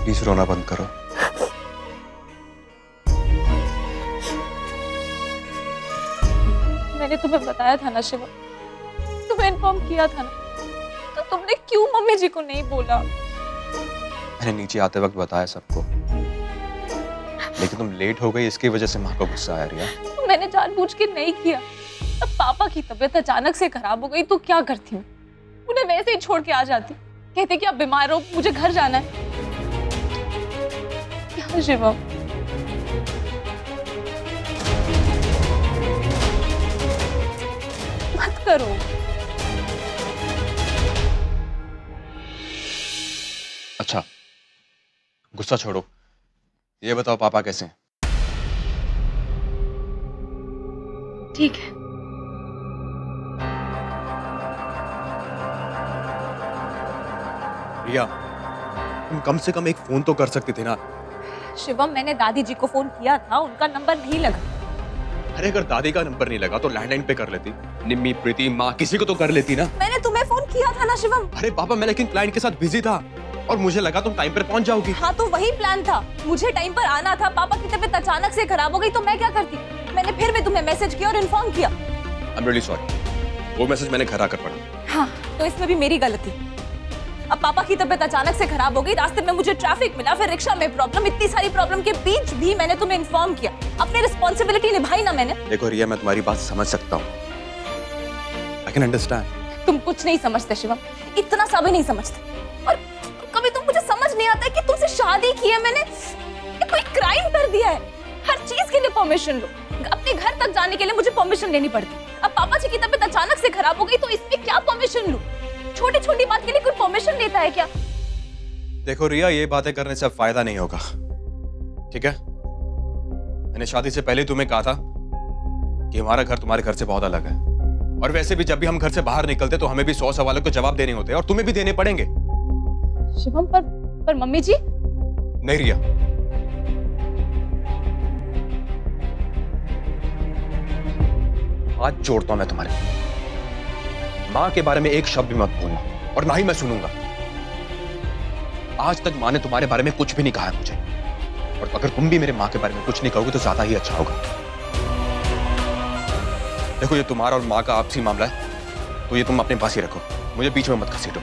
Please रोना बंद करो। मैंने तुम्हें बताया था ना शिवम, तुम्हें इन्फॉर्म किया था ना, तो तुमने क्यों मम्मी जी को नहीं बोला? मैंने नीचे आते वक्त बताया सबको, लेकिन तुम लेट हो गई, इसकी वजह से माँ को गुस्सा आया रिया। तो मैंने जानबूझ के नहीं किया। अब पापा की तबीयत अचानक से खराब हो गई तो क्या करती हूँ? उन्हें वैसे ही छोड़ के आ जाती, कहते कि आप बीमार हो, मुझे घर जाना है। क्या शिवम? मत करो। अच्छा गुस्सा छोड़ो, ये बताओ पापा कैसे हैं? ठीक है। रिया, तुम कम से कम एक फोन तो कर सकती थी ना। शिवम, मैंने दादी जी को फोन किया था, उनका नंबर नहीं लगा। अरे अगर दादी का नंबर नहीं लगा तो लैंडलाइन पे कर लेती, निम्मी, प्रीति, माँ, किसी को तो कर लेती ना। मैंने तुम्हें फोन किया था ना शिवम। अरे पापा, मैं लेकिन क्लाइंट के साथ बिजी था और मुझे लगा तुम टाइम पर पहुंच जाओगी। हाँ तो वही प्लान था, मुझे टाइम पर आना था। पापा की तबीयत अचानक से खराब हो गई तो मैं क्या करती? मैंने फिर भी तुम्हें मैसेज किया और इन्फॉर्म किया। आई एम रियली सॉरी, वो मैसेज मैंने घर आकर पढ़ा। हाँ तो इसमें भी मेरी गलती। अब पापा की तबीयत अचानक से खराब हो गई, रास्ते में मुझे ट्रैफिक मिला, फिर रिक्शा में प्रॉब्लम, इतनी सारी प्रॉब्लम के बीच भी मैंने तुम्हें इन्फॉर्म किया। अपनी रिस्पॉन्सिबिलिटी निभाई ना मैंने। देखो रिया, मैं तुम्हारी बात समझ सकता हूँ, आई कैन अंडरस्टैंड। तुम कुछ नहीं समझते शिवम, इतना सा भी नहीं समझते। और कभी तुम मुझे समझ नहीं आता कि तुमसे शादी की है मैंने, ये कोई क्राइम कर दिया है। हर चीज के लिए परमिशन लो, अपने घर तक जाने के लिए मुझे परमिशन लेनी पड़ती। अब पापा जी की तबीयत अचानक से खराब हो गई तो इसमें क्या परमिशन लूं? छोटी छोटी बात के लिए कोई परमिशन लेता है क्या? देखो रिया, ये बातें करने से अब फायदा नहीं होगा, ठीक है? मैंने शादी से पहले तुम्हें कहा था कि हमारा घर तुम्हारे घर से बहुत अलग है, और वैसे भी जब भी हम घर से बाहर निकलते तो हमें भी 100 सवालों के जवाब देने होते हैं और तुम्हें भी देने पड़ेंगे। शिवम, पर मम्मी जी। नहीं रिया, हाथ जोड़ता हूं मैं तुम्हारे, मां के बारे में एक शब्द भी मत बोलना और ना ही मैं सुनूंगा। आज तक मां ने तुम्हारे बारे में कुछ भी नहीं कहा है मुझे, और अगर तुम भी मेरे मां के बारे में कुछ नहीं कहोगे तो ज्यादा ही अच्छा होगा। देखो, ये तुम्हारा और मां का आपसी मामला है, तो ये तुम अपने पास ही रखो, मुझे बीच में मत घसीटो।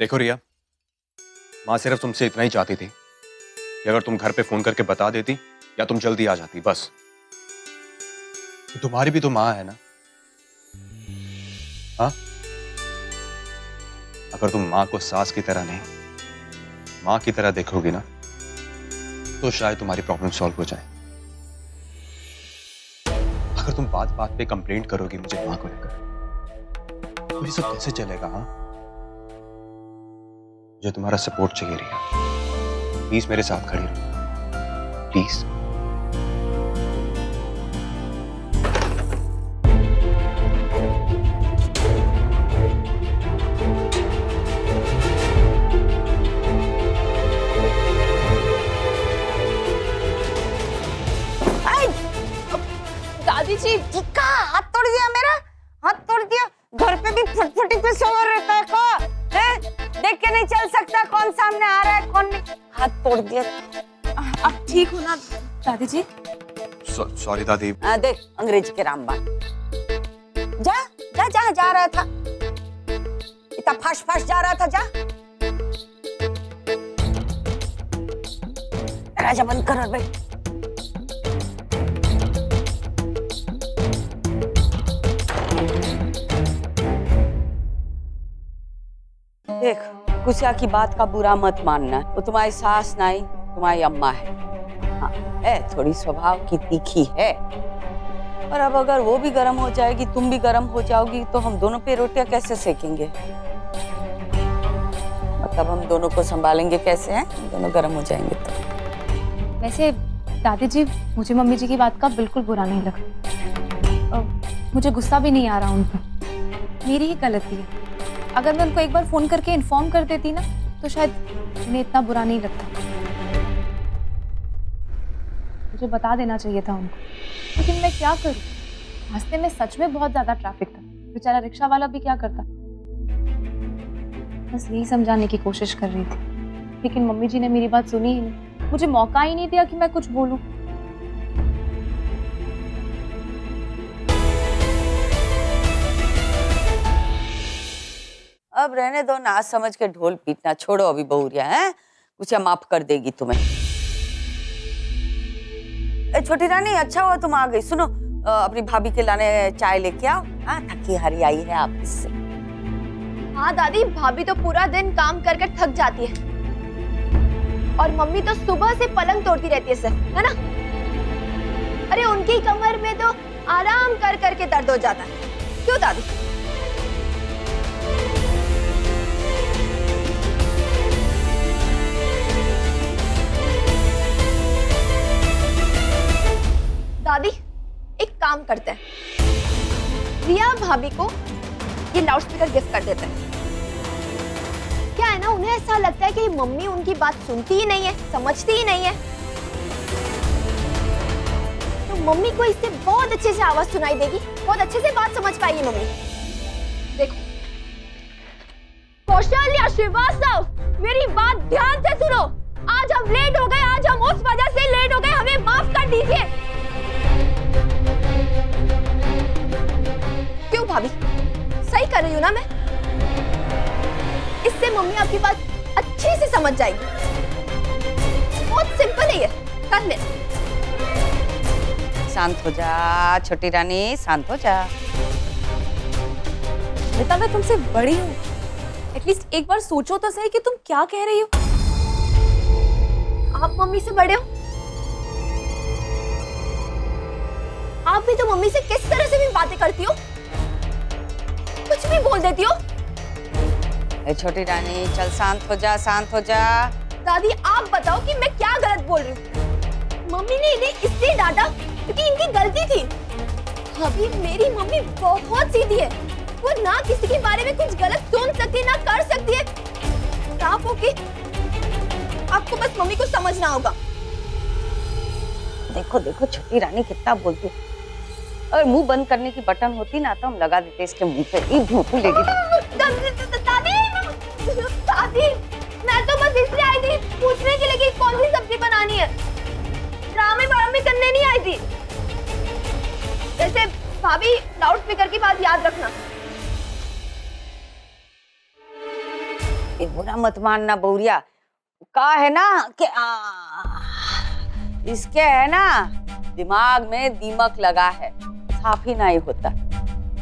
देखो रिया, मां सिर्फ तुमसे इतना ही चाहती थी कि अगर तुम घर पे फोन करके बता देती या तुम जल्दी आ जाती, बस। तो तुम्हारी भी तो मां है ना? हाँ, अगर तुम मां को सास की तरह नहीं, मां की तरह देखोगी ना, तो शायद तुम्हारी प्रॉब्लम सॉल्व हो जाए। अगर तुम बात बात पे कंप्लेंट करोगी मुझे मां को लेकर, तो ये सब कैसे चलेगा? हाँ, मुझे तुम्हारा सपोर्ट चाहिए रिया, प्लीज मेरे साथ खड़ी रहो, प्लीज। दादी जी, इक्का हाथ तोड़ दिया मेरा, हाथ तोड़ दिया। घर पे भी फटफटी पे सवार रहता है का? हैं? देख के नहीं चल सकता कौन सामने आ रहा है कौन नहीं? हाथ तोड़ दिया। अब ठीक हो ना दादी जी? सॉरी दादी। देख अंग्रेजी के रामबाण। जा जा जहाँ जा रहा था, इतना फाश फाश जा रहा था, जा। राजा बंद कर और बैठ। देख, गुस्सा की बात का बुरा मत मानना, वो तुम्हारी सास नहीं, तुम्हारी अम्मा है। हाँ, है थोड़ी स्वभाव की तीखी है, और अब अगर वो भी गर्म हो जाएगी, तुम भी गर्म हो जाओगी, तो हम दोनों पे रोटियां कैसे सेकेंगे? मतलब हम दोनों को संभालेंगे कैसे हैं? हम दोनों गर्म हो जाएंगे तो। वैसे दादी जी, मुझे मम्मी जी की बात का बिल्कुल बुरा नहीं लगा, मुझे गुस्सा भी नहीं आ रहा उन पर। मेरी ही गलती है, अगर मैं उनको एक बार फोन करके इन्फॉर्म कर देती ना तो शायद उन्हें इतना बुरा नहीं लगता। मुझे बता देना चाहिए था उनको, लेकिन मैं क्या करूं? रास्ते में सच में बहुत ज्यादा ट्रैफिक था, बेचारा रिक्शा वाला भी क्या करता। बस यही समझाने की कोशिश कर रही थी, लेकिन मम्मी जी ने मेरी बात सुनी ही नहीं। मुझे मौका ही नहीं दिया कि मैं कुछ बोलूं। अब रहने दो, ना समझ के ढोल पीटना छोड़ो अभी बहुरिया है। कुछ माफ कर देगी तुम्हें। छोटी रानी, अच्छा हुआ तुम आ गई। सुनो, अपनी भाभी के लाने चाय लेके आओ। हाँ, थकी हारी आई है आप इससे। हाँ दादी, भाभी तो पूरा दिन काम कर कर थक जाती है और मम्मी तो सुबह से पलंग तोड़ती रहती है सिर्फ, है ना? अरे उनकी कमर में तो आराम कर कर के दर्द हो जाता है। क्यों दादी? दादी, एक काम करते हैं, रिया भाभी को ये लाउड स्पीकर गिफ्ट कर देते हैं। क्या है ना, उन्हें ऐसा लगता है कि मम्मी उनकी बात सुनती ही नहीं है, समझती ही नहीं है, तो मम्मी को इससे बहुत अच्छे से आवाज सुनाई देगी, बहुत अच्छे से बात समझ पाएगी मम्मी। देखो कौशल्या श्रीवास्तव, मेरी बात ध्यान से सुनो। आज हम लेट हो गए, आज हम उस वजह से लेट हो गए, हमें माफ कर दीजिए। क्यों भाभी, सही कर रही हूँ ना मैं? इससे मम्मी आपकी बात अच्छे से समझ जाएगी। बहुत सिंपल है ये, कर ले। शांत हो जा छोटी रानी, शांत हो जा। बेटा, मैं तुमसे बड़ी हूँ, एटलीस्ट एक बार सोचो तो सही कि तुम क्या कह रही हो। आप मम्मी से बड़े हो, आप भी तो मम्मी से किस तरह से भी बातें करती हो, कुछ भी बोल देती हो। छोटी रानी चल, शांत हो जा, शांत हो जा। दादी आप बताओ कि मैं क्या गलत बोल रही हूँ? मम्मी ने इन्हें इसलिए डांटा क्योंकि इनकी गलती थी। अभी मेरी मम्मी बहुत सीधी है, वो ना किसी के बारे में कुछ गलत सुन सकती ना कर सकती है। साफ हो कि आपको बस मम्मी को समझना होगा। देखो देखो छोटी रानी कितना बोलती है। अगर मुंह बंद करने की बटन होती ना तो हम लगा देते इसके मुंह पे। ये भूख लेगी। दादी, मैं तो बस इसलिए आई थी पूछने के लिए कि कौन सी सब्जी बनानी है, ड्रामे वामे करने नहीं आई थी। वैसे भाभी, लाउड स्पीकर की बात याद रखना। ये बुरा मत मानना बहुरिया, का है ना कि इसके है ना दिमाग में दीमक लगा है, साफ ही नहीं होता,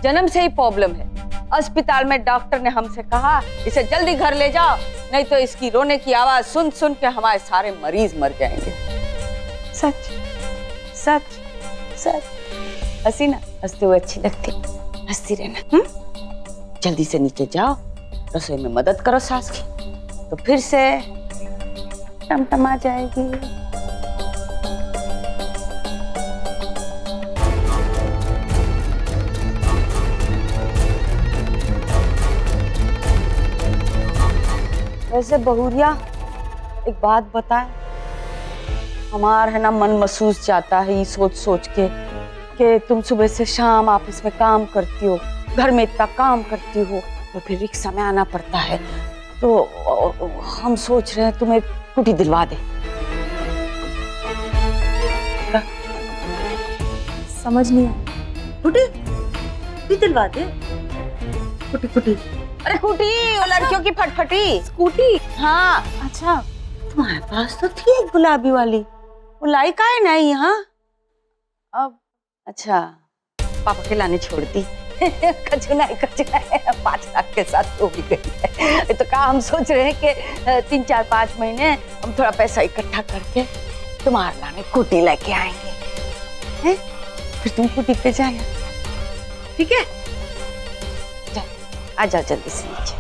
जन्म से ही प्रॉब्लम है। अस्पताल में डॉक्टर ने हमसे कहा इसे जल्दी घर ले जाओ, नहीं तो इसकी रोने की आवाज सुन सुन के हमारे सारे मरीज मर जाएंगे। सच सच सच। हंसी ना, हंसते हुए अच्छी लगती, हंसती रहना। जल्दी से नीचे जाओ, रसोई में मदद करो सास की, तो फिर से टमटमा जाएगी। वैसे बहुरिया एक बात बताए, हमारा है ना मन महसूस जाता है ये सोच सोच के कि तुम सुबह से शाम ऑफिस में काम करती हो, घर में इतना काम करती हो, तो फिर रिक्शा में आना पड़ता है, तो हम सोच रहे हैं तुम्हें स्कूटी दिलवा दे। समझ नहीं आया। स्कूटी दिलवा दे। स्कूटी, अरे स्कूटी, वो लड़कियों की फटफटी स्कूटी? हाँ। अच्छा, तुम्हारे पास तो थी एक गुलाबी वाली, वो लाई का है नहीं? हाँ अब अच्छा, पापा के लाने छोड़ दी। कचुना 5 लाख के साथ हो भी गई है। तो कहा हम सोच रहे हैं कि 3-4-5 महीने हम थोड़ा पैसा इकट्ठा करके तुम्हारे लाने स्कूटी लेके आएंगे, हैं? फिर तुम स्कूटी पे जाना, ठीक है? आ जाओ जल्दी से नीचे।